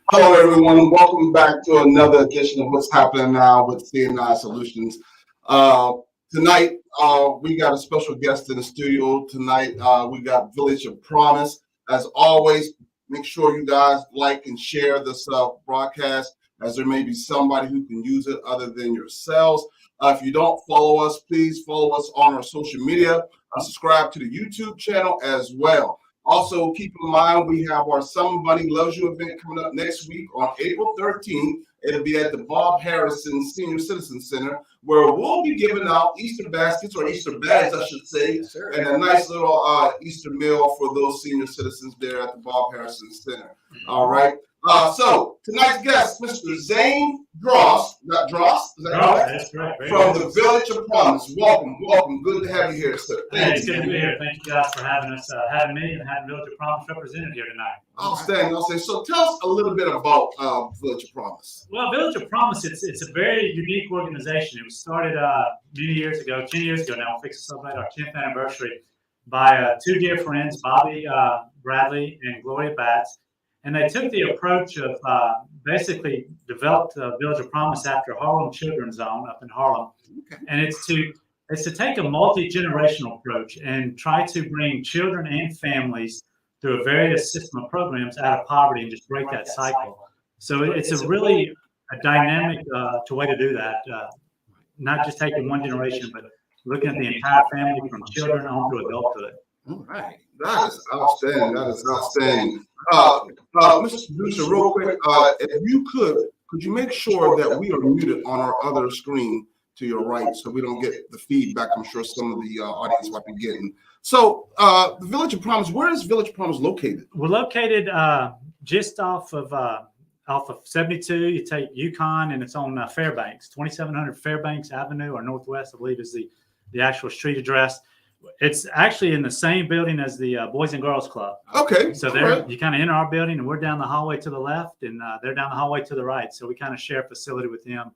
Hello, everyone. Welcome back to another edition of What's Happening Now with CNI Solutions. Tonight, we got a special guest in the studio. Tonight, we got Village of Promise. As always, make sure you guys like and share this broadcast, as there may be somebody who can use it other than yourselves. If you don't follow us, please follow us on our social media. Subscribe to the YouTube channel as well. Also, keep in mind, we have our Somebody Loves You event coming up next week on April 13th. It'll be at the Bob Harrison Senior Citizen Center, where we'll be giving out Easter baskets, or Easter bags, I should say, and a nice little Easter meal for those senior citizens there at the Bob Harrison Center. All right. So tonight's guest, Mr. Zane Drost, not Drost, is that correct? That's correct. From the Village of Promise. Welcome. Good to have you here, sir. It's good to be here. Thank you guys for having us, having me, and having Village of Promise represented here tonight. Outstanding. So tell us a little bit about Village of Promise. Well, Village of Promise, it's a very unique organization. It was started many years ago, 10 years ago now. We'll fix to celebrate our 10th anniversary by two dear friends, Bobby Bradley and Gloria Batts. And they took the approach of basically developed the Village of Promise after Harlem Children's Zone up in Harlem. Okay. And it's to take a multi-generational approach and try to bring children and families through a various system of programs out of poverty and just break that cycle. So it's a really a dynamic way to do that. Not just taking one generation, but looking at the entire family from children on to adulthood. All right. That is outstanding. Mr. Producer, real quick, if you could you make sure that we are muted on our other screen to your right so we don't get the feedback I'm sure some of the audience might be getting. So the Village of Promise, where is Village of Promise located? We're located just off of 72. You take Yukon, and it's on Fairbanks, 2700 Fairbanks Avenue, or Northwest, I believe is the actual street address. It's actually in the same building as the Boys and Girls Club. Okay. So there, you kind of enter our building, and we're down the hallway to the left, and they're down the hallway to the right. So we kind of share a facility with them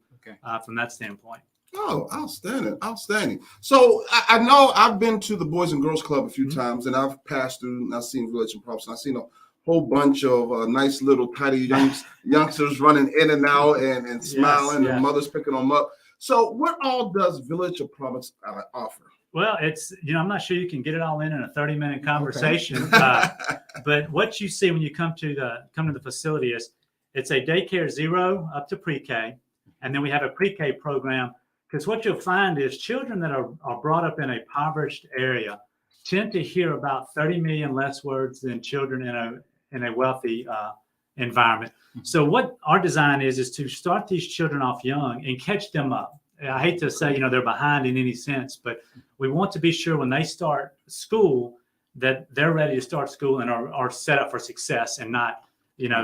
from that standpoint. Oh, outstanding. So I know I've been to the Boys and Girls Club a few times, and I've passed through, and I've seen Village of Promise, and I've seen a whole bunch of nice little tidy youngsters running in and out and smiling, and mothers picking them up. So what all does Village of Promise offer? Well, I'm not sure you can get it all in a 30-minute conversation, but what you see when you come to the facility is it's a daycare 0 up to pre-K, and then we have a pre-K program, because what you'll find is children that are brought up in a impoverished area tend to hear about 30 million less words than children in a wealthy environment. So what our design is to start these children off young and catch them up. I hate to say, they're behind in any sense, but we want to be sure when they start school that they're ready to start school and are set up for success, and not,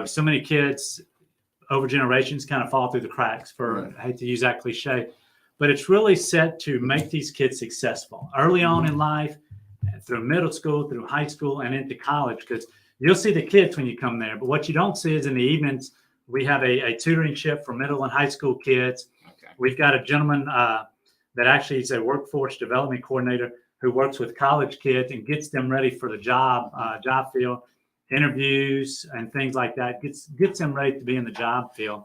so many kids over generations kind of fall through the cracks I hate to use that cliche, but it's really set to make these kids successful early on in life, through middle school, through high school, and into college, because you'll see the kids when you come there. But what you don't see is in the evenings, we have a tutoring ship for middle and high school kids. We've got a gentleman that actually is a workforce development coordinator who works with college kids and gets them ready for the job field, interviews and things like that, gets them ready to be in the job field.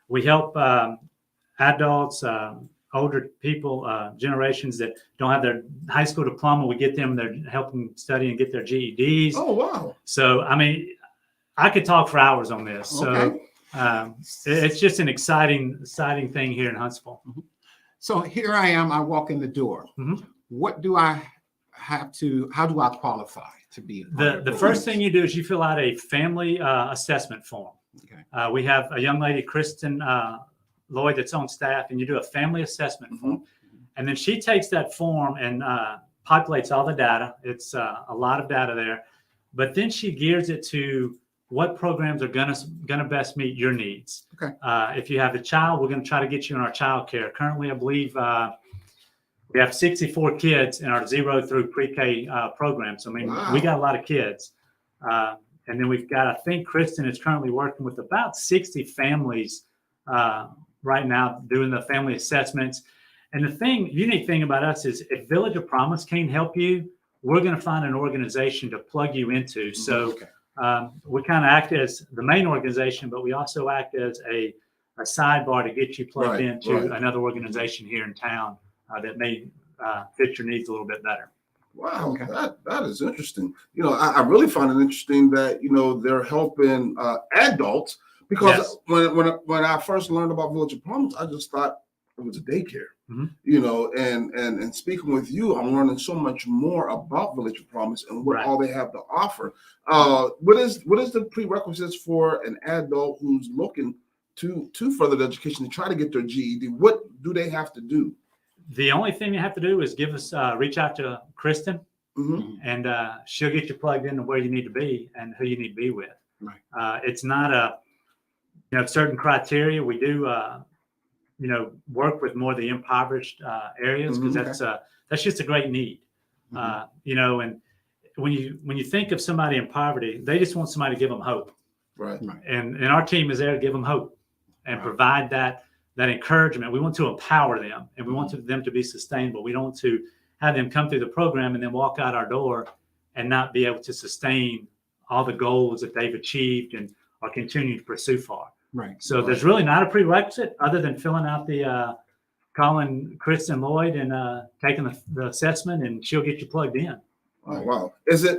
We help adults, older people, generations that don't have their high school diploma. We get them, they're helping study and get their GEDs. Oh, wow. So, I could talk for hours on this. Okay. So it's just an exciting thing here in Huntsville. So here I am, I walk in the door. What do I have to, how do I qualify to be? The first thing you do is you fill out a family assessment form. Okay. We have a young lady, Kristen Lloyd, that's on staff, and you do a family assessment form. And then she takes that form and populates all the data. It's a lot of data there, but then she gears it to what programs are gonna best meet your needs. Okay. If you have a child, we're gonna try to get you in our child care. Currently, I believe we have 64 kids in our 0 through pre-K program. So wow. We got a lot of kids. And then we've got, I think Kristen is currently working with about 60 families right now doing the family assessments. And the unique thing about us is if Village of Promise can't help you, we're going to find an organization to plug you into. So We kind of act as the main organization, but we also act as a sidebar to get you plugged into another organization here in town that may fit your needs a little bit better. Wow, Okay. that is interesting. I really find it interesting that they're helping adults, because Yes. when I first learned about Village of Promise, I just thought it was a daycare. And speaking with you, I'm learning so much more about Village of Promise and what all they have to offer. What is the prerequisites for an adult who's looking to further education to try to get their GED? What do they have to do? The only thing you have to do is reach out to Kristen, and she'll get you plugged into where you need to be and who you need to be with. Right. It's not certain criteria. We do, work with more of the impoverished areas, because that's just a great need. And when you think of somebody in poverty, they just want somebody to give them hope. Right. And our team is there to give them hope and provide that encouragement. We want to empower them, and we want them to be sustainable. We don't want to have them come through the program and then walk out our door and not be able to sustain all the goals that they've achieved and are continuing to pursue for. Right. So there's really not a prerequisite other than filling out the calling Kristen Lloyd and taking the assessment, and she'll get you plugged in. Oh, wow.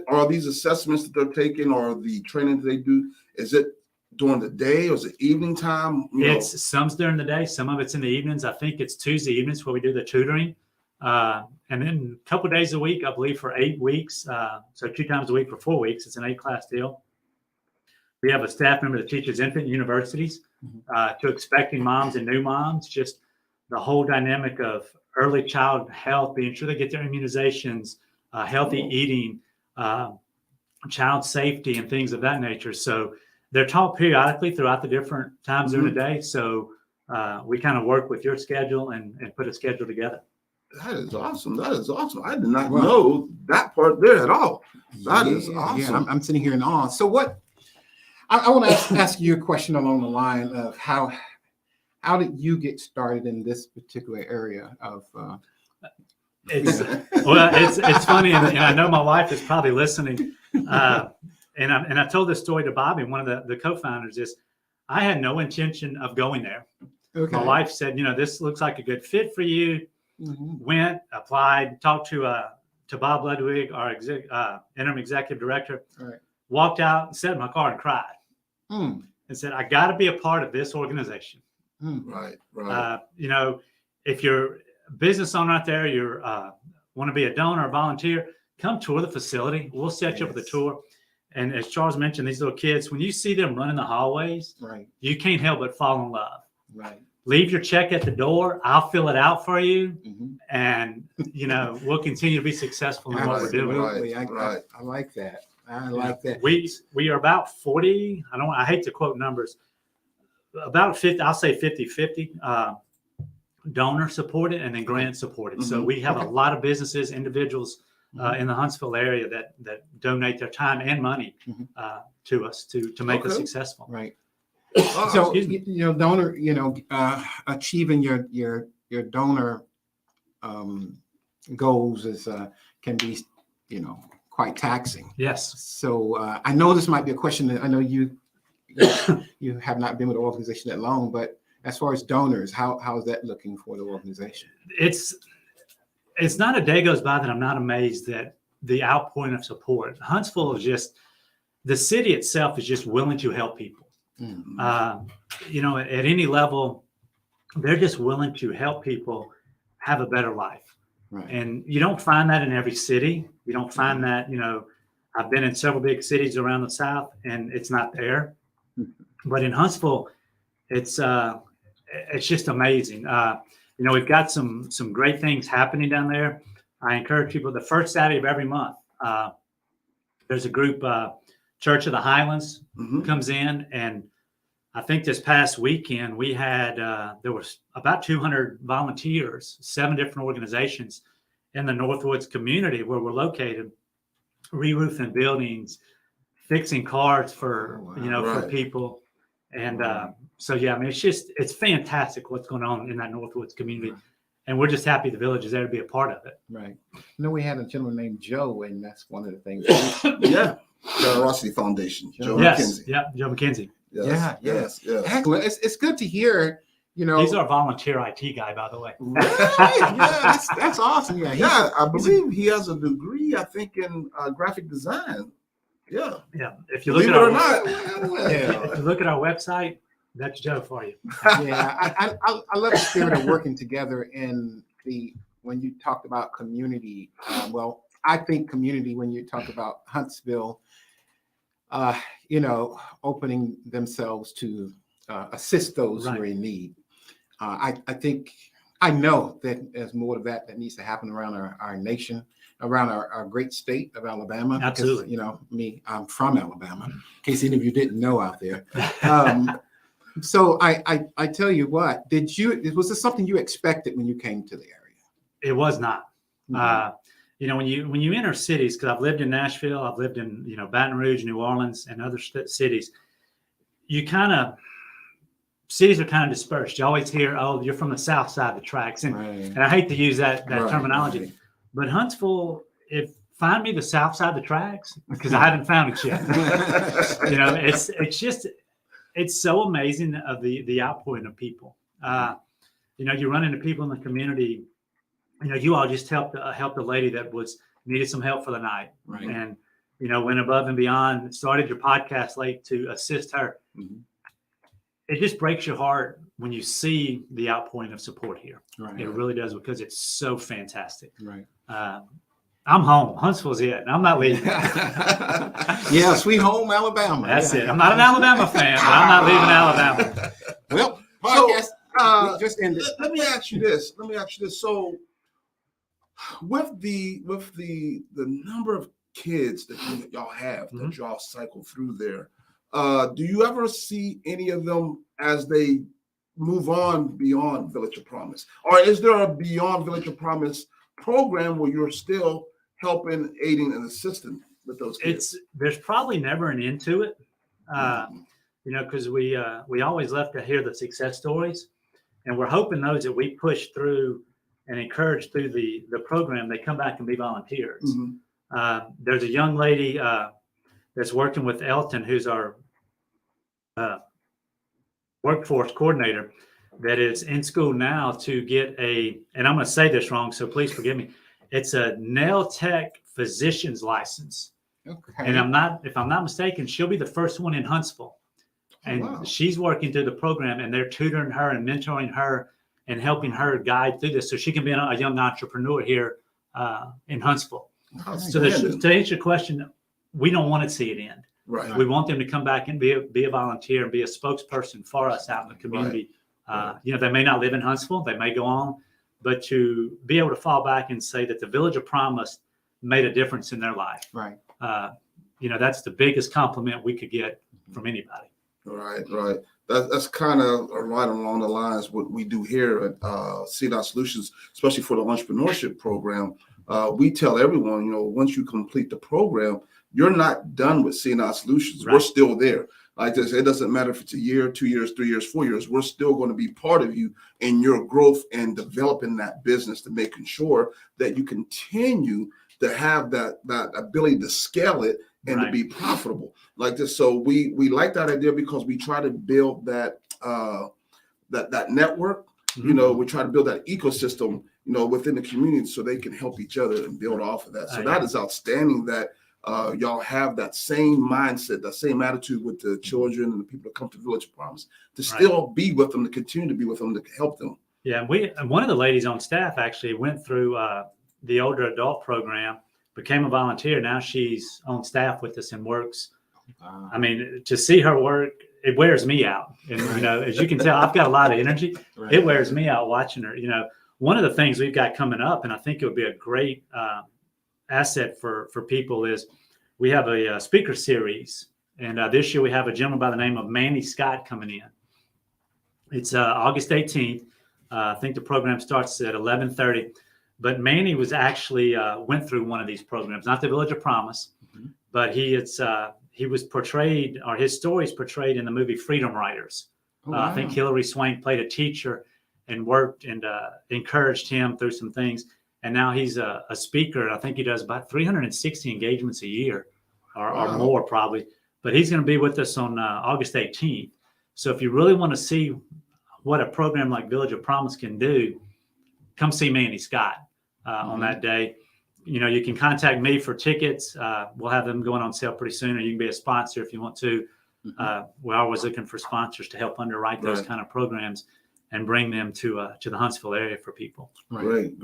Are these assessments that they're taking, or the training that they do, is it during the day or is it evening time? It's some's during the day, some of it's in the evenings. I think it's Tuesday evenings where we do the tutoring. And then a couple of days a week, I believe, for 8 weeks. So 2 times a week for 4 weeks. It's an 8-class deal. We have a staff member that teaches infant universities to expecting moms and new moms, just the whole dynamic of early child health, being sure they get their immunizations, healthy eating, child safety, and things of that nature. So they're taught periodically throughout the different times during the day. So we kind of work with your schedule and put a schedule together. That is awesome. I did not know that part there at all. That is awesome. Yeah, I'm sitting here in awe. So what, I want to ask you a question along the line of how did you get started in this particular area of It's funny, and I know my wife is probably listening. And I told this story to Bobby, one of the co-founders, is I had no intention of going there. Okay. My wife said, this looks like a good fit for you. Went, applied, talked to Bob Ludwig, our interim executive director, walked out, sat in my car and cried and said, I got to be a part of this organization. Right. If you're a business owner out there, you want to be a donor or volunteer, come tour the facility. We'll set you up with a tour. And as Charles mentioned, these little kids, when you see them running the hallways, you can't help but fall in love. Right. Leave your check at the door. I'll fill it out for you. And, we'll continue to be successful in what we're doing. I like that. I like that. We are about 40. I hate to quote numbers. About 50, I'll say 50-50 donor supported and then grant supported. So we have a lot of businesses, individuals in the Huntsville area that donate their time and money to us to make us successful. Right. So donor, achieving your donor goals is can be quite taxing. Yes. So I know this might be a question that I know you have not been with the organization that long, but as far as donors, how is that looking for the organization? It's not a day goes by that I'm not amazed that the outpouring of support. Huntsville is just, the city itself is just willing to help people. At any level, they're just willing to help people have a better life. Right. And you don't find that in every city. You don't find that, I've been in several big cities around the South and it's not there. But in Huntsville, it's just amazing. We've got some great things happening down there. I encourage people, the first Saturday of every month, there's a group, Church of the Highlands comes in, and I think this past weekend we had, there was about 200 volunteers, 7 different organizations in the Northwoods community where we're located, re-roofing buildings, fixing cars for, for people. And it's fantastic what's going on in that Northwoods community. And we're just happy the village is there to be a part of it. Right. We had a gentleman named Joe, and that's one of the things. Generosity Foundation. Joe Yes, McKenzie. yeah, Joe McKenzie. Yes, Yeah. yes, yes. Excellent. It's good to hear. He's our volunteer IT guy, by the way. Really? Yeah, that's awesome. Yeah, Yeah, I believe he has a degree, I think, in graphic design. Yeah. Yeah, if you look Believe at it our or not. if you look at our website, that's Joe for you. yeah. I love the spirit of working together in the when you talked about community. Well, I think community when you talk about Huntsville, opening themselves to assist those who are in need. I think I know that there's more of that needs to happen around our nation, around our great state of Alabama. Absolutely. Because, I'm from Alabama, in case any of you didn't know out there. So I tell you what, was this something you expected when you came to the area? It was not. Mhm. When you enter cities, because I've lived in Nashville, I've lived in Baton Rouge, New Orleans, and other cities. Cities are kind of dispersed. You always hear, "Oh, you're from the south side of the tracks," and I hate to use that terminology, Right. but Huntsville, find me the south side of the tracks because I haven't found it yet. It's so amazing of the outpouring of people. You run into people in the community. You all just helped a lady that needed some help for the night, Right. and went above and beyond. Started your podcast late to assist her. Mhm. It just breaks your heart when you see the outpouring of support here. Right. It really does, because it's so fantastic. Right. I'm home. Huntsville's it. And I'm not leaving. Yeah, sweet home Alabama. That's Yeah. it. I'm not an Alabama fan, but I'm not leaving Alabama. Well, So, we just ended. let me ask you this. So, with the number of kids that y'all have, Mhm. that y'all cycle through there, do you ever see any of them as they move on beyond Village of Promise, or is there a Beyond Village of Promise program where you're still helping, aiding, and assisting with those kids? There's probably never an end to it, because we always love to hear the success stories, and we're hoping those that we push through and encourage through the program, they come back and be volunteers. Mhm. There's a young lady that's working with Elton, who's our workforce coordinator, that is in school now to get and I'm going to say this wrong, so please forgive me. It's a nail tech physician's license. Okay. And if I'm not mistaken, she'll be the first one in Huntsville. And wow. she's working through the program, and they're tutoring her and mentoring her and helping her guide through this so she can be a young entrepreneur here in Huntsville. So to answer your question, we don't want to see it end. Right. We want them to come back and be a volunteer and be a spokesperson for us out in the community. Right. They may not live in Huntsville, they may go on, but to be able to fall back and say that the Village of Promise made a difference in their life. Right. That's the biggest compliment we could get from anybody. Right. That's kind of right along the lines what we do here at CDOT Solutions, especially for the entrepreneurship program. We tell everyone, once you complete the program, you're not done with CDOT Solutions. Right. We're still there. Like this, it doesn't matter if it's a year, 2 years, 3 years, 4 years. We're still going to be part of you in your growth and developing that business, to making sure that you continue to have that ability to scale it and to be profitable like this. So we like that idea because we try to build that network. Mm-hmm. We try to build that ecosystem, within the community so they can help each other and build off of that. So that is outstanding that y'all have that same mindset, that same attitude with the children and the people that come to Village of Promise, to still be with them, to continue to be with them, to help them. Yeah, one of the ladies on staff actually went through the older adult program, became a volunteer. Now she's on staff with us and works. I mean, to see her work, it wears me out. And, as you can tell, I've got a lot of energy. Right. It wears me out watching her. One of the things we've got coming up, and I think it would be a great asset for people, is we have a speaker series. And this year we have a gentleman by the name of Manny Scott coming in. It's August 18th. I think the program starts at 11:30. But Manny was actually went through one of these programs, not the Village of Promise, but he was portrayed, or his story is portrayed in the movie Freedom Riders. I think Hilary Swank played a teacher and worked and encouraged him through some things. And now he's a speaker. I think he does about 360 engagements a year or more probably. But he's going to be with us on August 18th. So if you really want to see what a program like Village of Promise can do, come see Mandy Scott on that day. You can contact me for tickets. We'll have them going on sale pretty soon, or you can be a sponsor if you want to. We're always looking for sponsors to help underwrite those kind of programs and bring them to the Huntsville area for people. Great.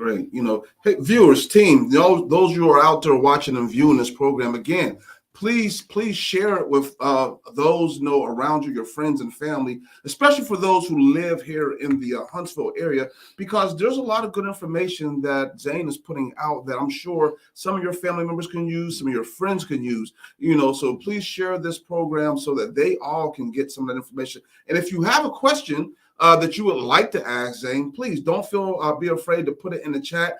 Hey, viewers, team, those who are out there watching and viewing this program, again, please share it with those around you, your friends and family, especially for those who live here in the Huntsville area, because there's a lot of good information that Zane is putting out that I'm sure some of your family members can use, some of your friends can use, so please share this program so that they all can get some of that information. And if you have a question that you would like to ask Zane, please don't be afraid to put it in the chat.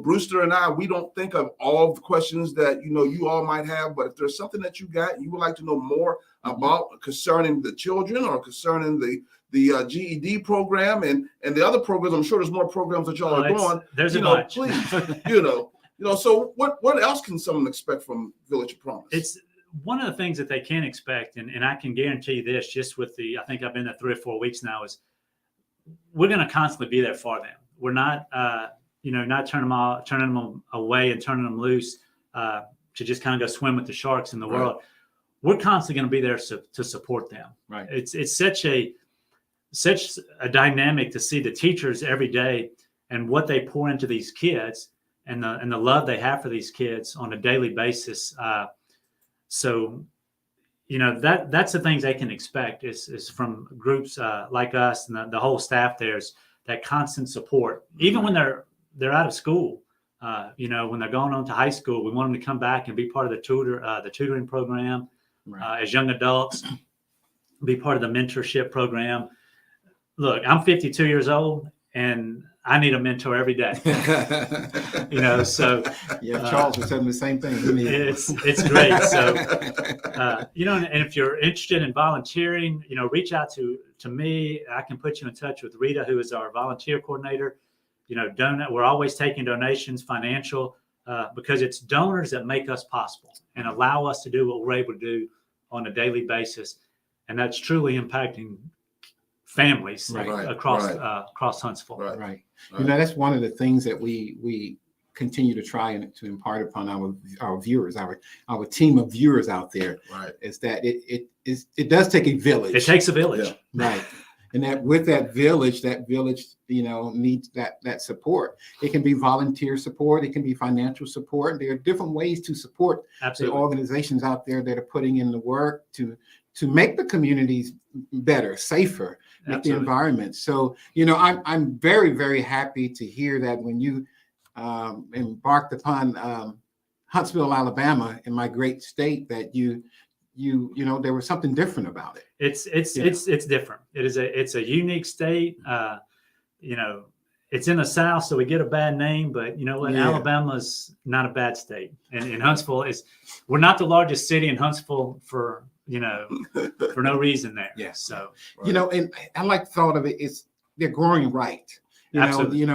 Brewster and I, we don't think of all the questions that, you all might have, but if there's something that you got and you would like to know more about concerning the children or concerning the GED program and the other programs, I'm sure there's more programs that y'all are doing. There's a bunch. Please, so what else can someone expect from Village of Promise? It's one of the things that they can expect, and I can guarantee you this, just with I think I've been there 3 or 4 weeks now, is we're going to constantly be there for them. We're not, not turning them away and turning them loose to just kind of go swim with the sharks in the world. We're constantly going to be there to support them. Right. It's such a dynamic to see the teachers every day and what they pour into these kids and the love they have for these kids on a daily basis. So, that's the things they can expect is from groups like us and the whole staff. There's that constant support, even when they're out of school. When they're going on to high school, we want them to come back and be part of the tutoring program as young adults, be part of the mentorship program. Look, I'm 52 years old and I need a mentor every day. So Charles was saying the same thing. It's great. So, and if you're interested in volunteering, reach out to me. I can put you in touch with Rita, who is our volunteer coordinator. We're always taking donations, financial, because it's donors that make us possible and allow us to do what we're able to do on a daily basis. And that's truly impacting families across Huntsville. Right. That's one of the things that we continue to try and to impart upon our viewers, our team of viewers out there, is that it does take a village. It takes a village. Right. And that with that village, needs that support. It can be volunteer support. It can be financial support. There are different ways to support the organizations out there that are putting in the work to make the communities better, safer, make the environment. So, I'm very, very happy to hear that when you embarked upon Huntsville, Alabama, in my great state, that there was something different about it. It's different. It's a unique state. It's in the South, so we get a bad name, but you know what? Yeah. Alabama's not a bad state. And Huntsville we're not the largest city in Huntsville for no reason there. Yeah. So, and I like the thought of it is they're growing right. Absolutely.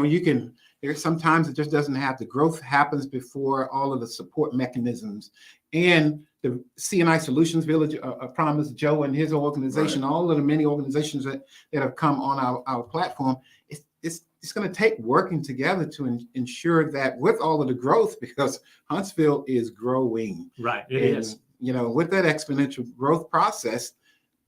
Sometimes it just doesn't have, the growth happens before all of the support mechanisms and the CNI Solutions Village of Promise, Joe and his organization, all of the many organizations that have come on our platform. It's going to take working together to ensure that with all of the growth, because Huntsville is growing. Right. It is. With that exponential growth process,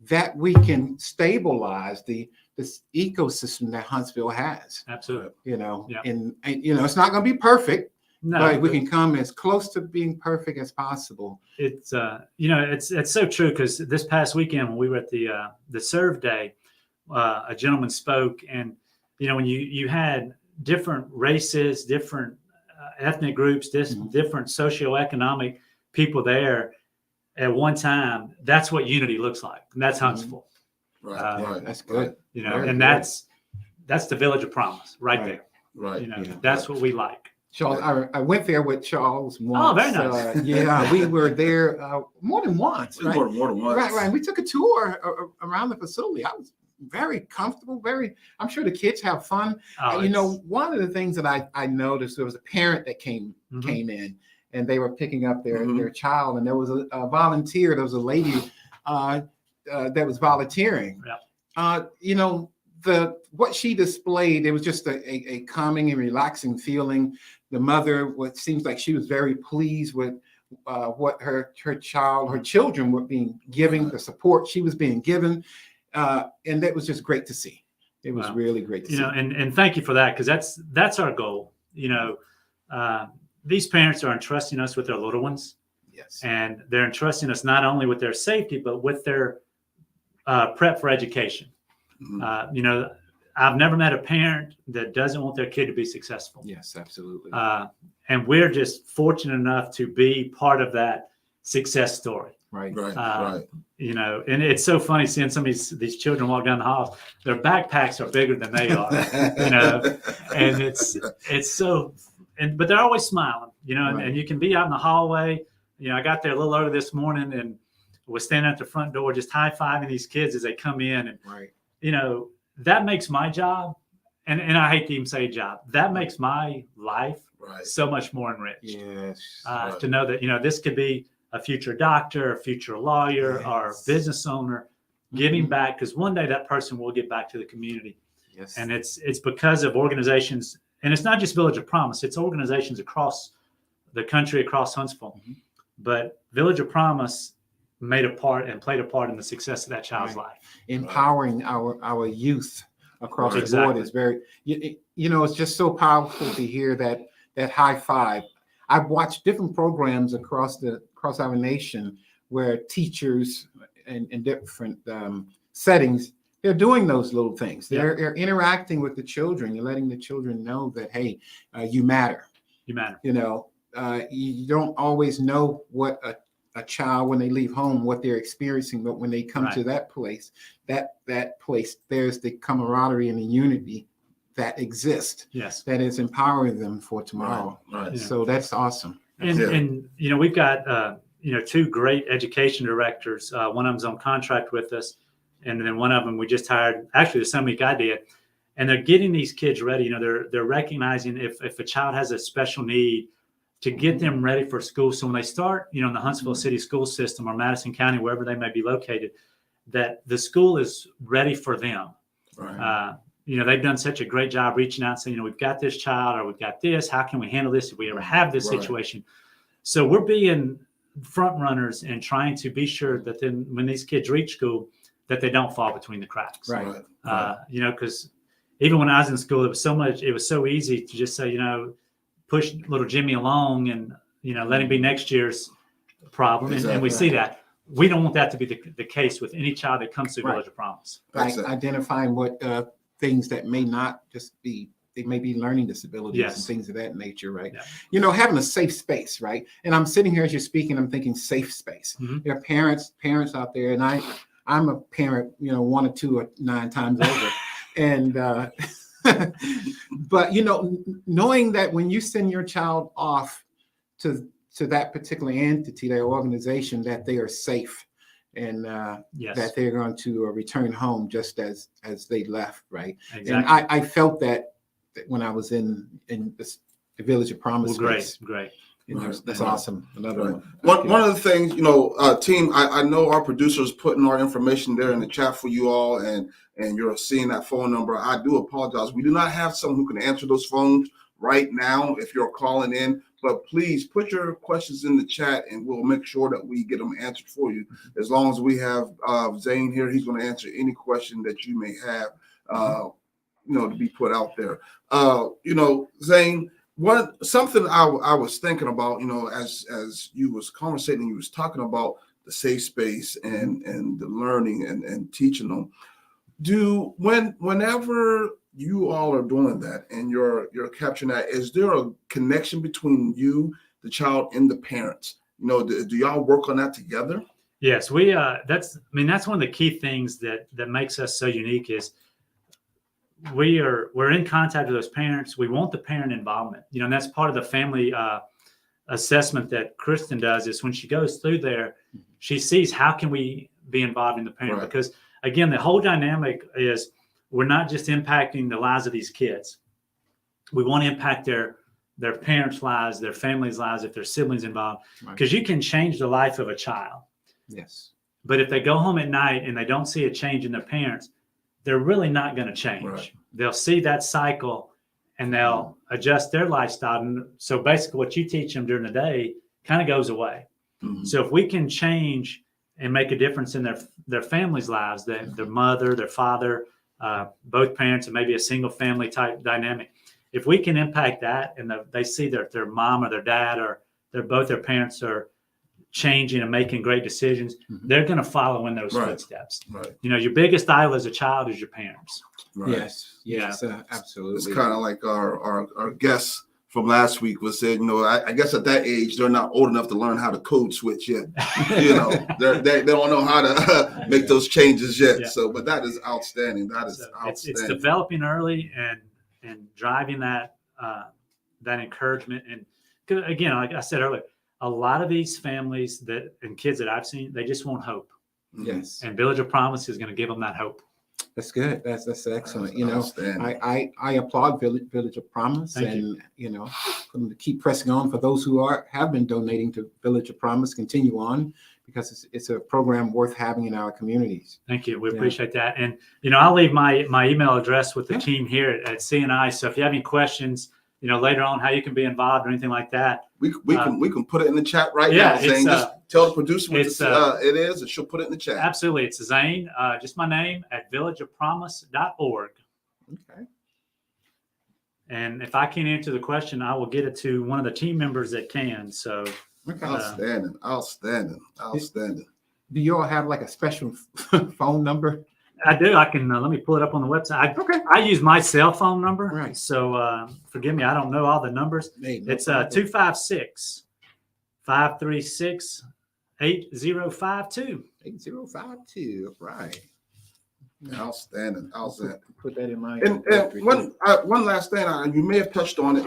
that we can stabilize this ecosystem that Huntsville has. Absolutely. And it's not going to be perfect. No, but we can come as close to being perfect as possible. It's it's so true, because this past weekend when we were at the Serve Day, a gentleman spoke, and when you had different races, different ethnic groups, different socioeconomic people there at one time, that's what unity looks like, and that's Huntsville. Right. That's good. And that's the Village of Promise right there. Right. That's what we like. Charles, I went there with Charles once. Oh, very nice. We were there more than once. Right? More than once. Right. We took a tour around the facility. I was very comfortable. I'm sure the kids have fun. One of the things that I noticed, there was a parent that came in, and they were picking up their child, and there was a volunteer. There was a lady that was volunteering. What she displayed, it was just a calming and relaxing feeling. The mother, what seems like she was very pleased with what her children were being given, the support she was being given, and that was just great to see. It was really great to see. And thank you for that, because that's our goal. These parents are entrusting us with their little ones. Yes, and they're entrusting us not only with their safety, but with their prep for education. I've never met a parent that doesn't want their kid to be successful. Yes, absolutely. And we're just fortunate enough to be part of that success story. Right. And it's so funny seeing some of these children walk down the hall. Their backpacks are bigger than they are, and it's so, but they're always smiling, and you can be out in the hallway. I got there a little early this morning and was standing at the front door just high-fiving these kids as they come in. And, that makes my job, and I hate to even say job, that makes my life so much more enriched. Yes. To know that, this could be a future doctor, a future lawyer, or business owner giving back, because one day that person will get back to the community. Yes. And it's because of organizations, and it's not just Village of Promise, it's organizations across the country, across Huntsville. But Village of Promise played a part in the success of that child's life. Empowering our youth across the board is very, it's just so powerful to hear that high five. I've watched different programs across our nation where teachers in different settings, they're doing those little things. They're interacting with the children. You're letting the children know that, hey, you matter. You matter. You don't always know what a child, when they leave home, what they're experiencing, but when they come to that place, that place, there's the camaraderie and the unity that exists. Yes. That is empowering them for tomorrow. Right. So that's awesome. And we've got two great education directors. One of them's on contract with us, and then one of them we just hired, actually the same week I did. And they're getting these kids ready. They're recognizing if a child has a special need, to get them ready for school. So when they start, in the Huntsville City school system or Madison County, wherever they may be located, that the school is ready for them. Right. They've done such a great job reaching out and saying, we've got this child, or we've got this. How can we handle this if we ever have this situation? So we're being front runners and trying to be sure that then when these kids reach school, that they don't fall between the cracks. Right. Because even when I was in school, it was so easy to just say, push little Jimmy along and, let him be next year's problem. And we see that. We don't want that to be the case with any child that comes to Village of Promise. Like identifying what things that may not just be, they may be learning disabilities and things of that nature, right? Yeah. Having a safe space, right? And I'm sitting here as you're speaking, I'm thinking safe space. There are parents out there, and I'm a parent, 1 or 2 or 9 times over. And but knowing that when you send your child off to that particular entity, their organization, that they are safe and that they're going to return home just as they left, right? Exactly. And I felt that when I was in the Village of Promise. Well, great. That's awesome. Another one. One of the things, team, I know our producer is putting our information there in the chat for you all, and you're seeing that phone number. I do apologize. We do not have someone who can answer those phones right now if you're calling in, but please put your questions in the chat and we'll make sure that we get them answered for you. As long as we have Zane here, he's going to answer any question that you may have, to be put out there. Zane, something I was thinking about, as you was conversating, you was talking about the safe space and the learning and teaching them. Whenever you all are doing that and you're capturing that, is there a connection between you, the child, and the parents? Do y'all work on that together? Yes, we that's one of the key things that makes us so unique is we're in contact with those parents. We want the parent involvement, and that's part of the family assessment that Kristen does. Is when she goes through there, she sees how can we be involved in the parent, because again, the whole dynamic is we're not just impacting the lives of these kids. We want to impact their parents' lives, their families' lives, if there's siblings involved, Right. because you can change the life of a child. Yes. But if they go home at night and they don't see a change in their parents, they're really not going to change. Right. They'll see that cycle and they'll adjust their lifestyle. And so basically what you teach them during the day kind of goes away. Mhm. So if we can change and make a difference in their families' lives, their mother, their father, both parents, and maybe a single family type dynamic, if we can impact that and they see their mom or their dad or both their parents are changing and making great decisions, they're going to follow in those Right. footsteps. Right. You know, your biggest idol as a child is your parents. Right. Yes. Yes. Absolutely. It's kind of like our guest from last week was said, you know, I guess at that age, they're not old enough to learn how to code switch yet. You know, they don't know how to make those changes yet. Yeah. So, but that is outstanding. That is So outstanding. it's developing early and driving that encouragement. And 'cause again, like I said earlier, a lot of these families and kids that I've seen, they just want hope. Yes. And Village of Promise is going to give them that hope. That's good. That's excellent. That's You know, outstanding. I applaud Village of Promise, Thank and you. you know, for them to keep pressing on. For those who have been donating to Village of Promise, continue on, because it's a program worth having in our communities. Thank you. We Yeah. appreciate that. And, you know, I'll leave my email address with the Yeah. team here at CNI. So if you have any questions, you know, later on how you can be involved or anything like that. We can put it in the chat right Yeah, now. Zane, just tell the producer what it is, and she'll put it in the chat. Absolutely. It's Zane, just my name, at villageofpromise.org. Okay. And if I can't answer the question, I will get it to one of the team members that can. So Okay. Outstanding. Do you all have like a special phone number? I do. I can let me pull it up on the website. I use my cell phone number. Right. So forgive me, I don't know all the numbers. Hey, no It's problem. 256-536-8052. 8052. Right. Outstanding. Put that in my. And one last thing, you may have touched on it.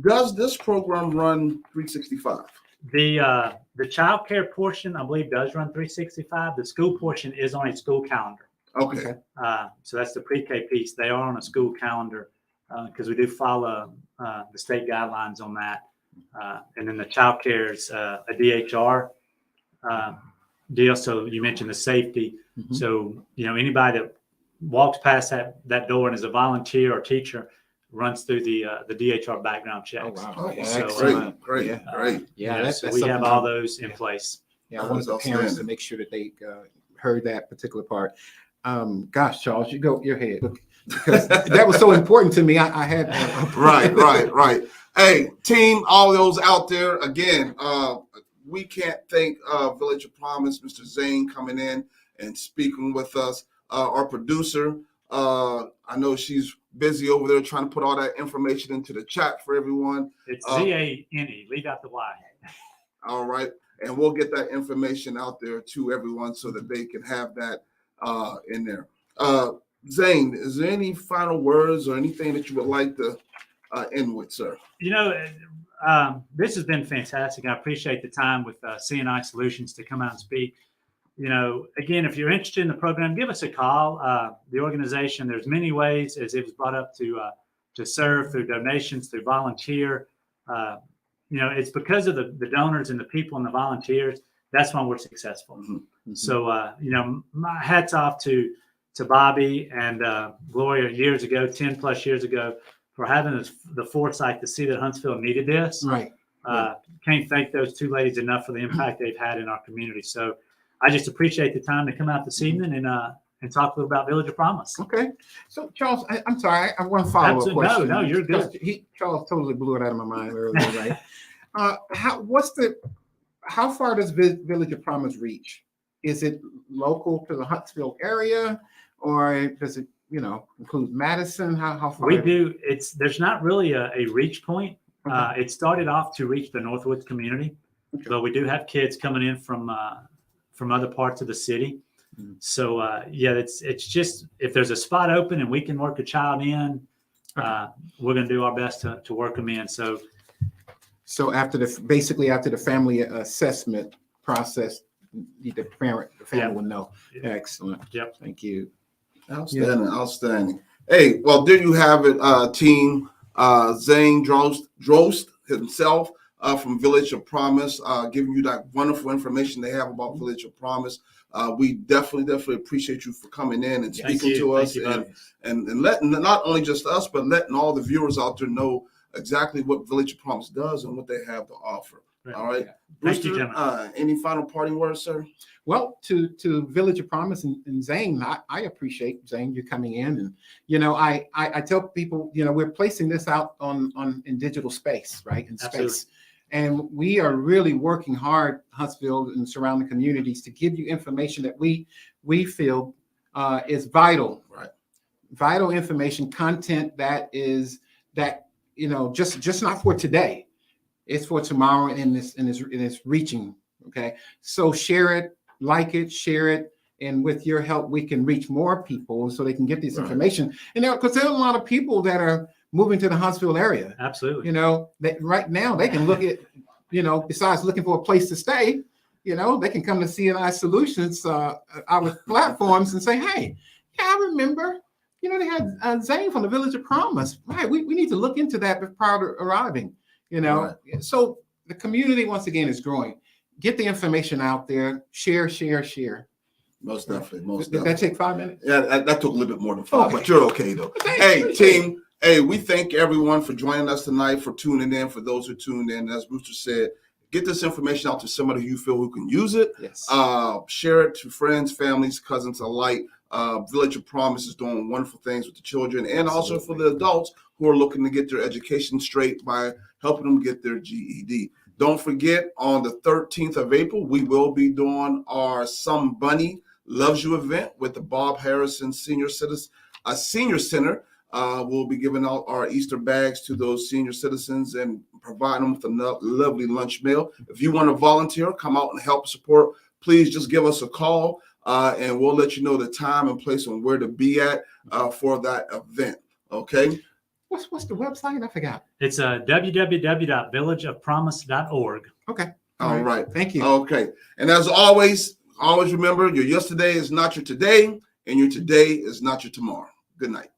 Does this program run 365? The child care portion, I believe, does run 365. The school portion is on a school calendar. Okay. So that's the pre-K piece. They are on a school calendar because we do follow the state guidelines on that. And then the child care is a DHR deal. So you mentioned the safety. Mhm. So, you know, anybody that walks past that door and is a volunteer or teacher runs through the DHR background checks. Oh, wow. Oh, Yeah, so, excellent. great. Yeah. Great. Yeah, You know, that's so we have something all those in place. Yeah, I wanted the That's parents to outstanding. make sure that they heard that particular part. Gosh, Charles, you go your head, because that was so important to me. I had Right. Hey, team, all those out there, again, we can't thank Village of Promise, Mr. Zane, coming in and speaking with us. Our producer, I know she's busy over there trying to put all that information into the chat for everyone. It's ZANE, leave out the Y. All right. And we'll get that information out there to everyone so that they can have that in there. Zane, is there any final words or anything that you would like to end with, sir? You know, this has been fantastic. I appreciate the time with CNI Solutions to come out and speak. You know, again, if you're interested in the program, give us a call. The organization, there's many ways, as it was brought up, to serve through donations, through volunteer. You know, it's because of the donors and the people and the volunteers. That's why we're successful. Mm-hmm. So, you know, my hats off to Bobby and Gloria years ago, 10 plus years ago, for having the foresight to see that Huntsville needed this. right. Can't thank those two ladies enough for the impact they've had in our community. So I just appreciate the time to come out this evening and talk a little about Village of Promise. Okay. So, Charles, I'm sorry. I want to follow up Absolutely. question. No, you're good. Charles totally blew it out of my mind earlier, right? How far does Village of Promise reach? Is it local to the Huntsville area, or does it, include Madison? How far? We do. There's not really a reach point. Okay. It started off to reach the Northwoods community, Okay. but we do have kids coming in from other parts of the city. Mhm. So yeah, it's just if there's a spot open and we can work a child in, we're going to do our best to work them in. So after the family assessment process, the family will know. Yeah. Excellent. Yep. Thank you. Outstanding. Hey, well, there you have it, team. Zane Drost himself from Village of Promise, giving you that wonderful information they have about Village of Promise. We definitely appreciate you for coming in and speaking to us, and letting not only just us, but letting all the viewers out there know exactly what Village of Promise does and what they have to offer. Right. All right, Thank you, Brewster, gentlemen. any final parting words, sir? Well, to Village of Promise and Zane, I appreciate Zane you coming in, and I tell people we're placing this out in digital space, right, in Absolutely. space, and we are really working hard, Huntsville and surrounding communities, to give you information that we feel is vital, Right? Vital information, content that just not for today, it's for tomorrow, and it's reaching. Okay, so share it. Like it, share it, and with your help, we can reach more people so they can get this information. And because there are a lot of people that are moving to the Huntsville area. Absolutely. That right now they can look at, besides looking for a place to stay, they can come to CNI Solutions, our platforms, and say, hey, yeah, I remember, they had Zane from the Village of Promise. Right, we need to look into that prior to arriving. Right. So the community once again is growing. Get the information out there. Share. Most definitely. Did that take 5 minutes? Yeah, that took a little bit more than 5, Okay. but you're okay though. Hey, team. Hey, we thank everyone for joining us tonight, for tuning in. For those who tuned in, as Brewster said, get this information out to somebody you feel who can use it. Yes. Share it to friends, families, cousins alike. Village of Promise is doing wonderful things with the children, and also for the adults who are looking to get their education straight by helping them get their GED. Don't forget, on the 13th of April, we will be doing our Some Bunny Loves You event with the Bob Harrison Senior Center. We'll be giving out our Easter bags to those senior citizens and providing them with a lovely lunch meal. If you want to volunteer, come out and help support, please just give us a call, and we'll let you know the time and place and where to be at for that event. Okay? What's the website? I forgot. It's www.villageofpromise.org. Okay. All right. Thank you. Okay. And as always remember, your yesterday is not your today, and your today is not your tomorrow. Good night.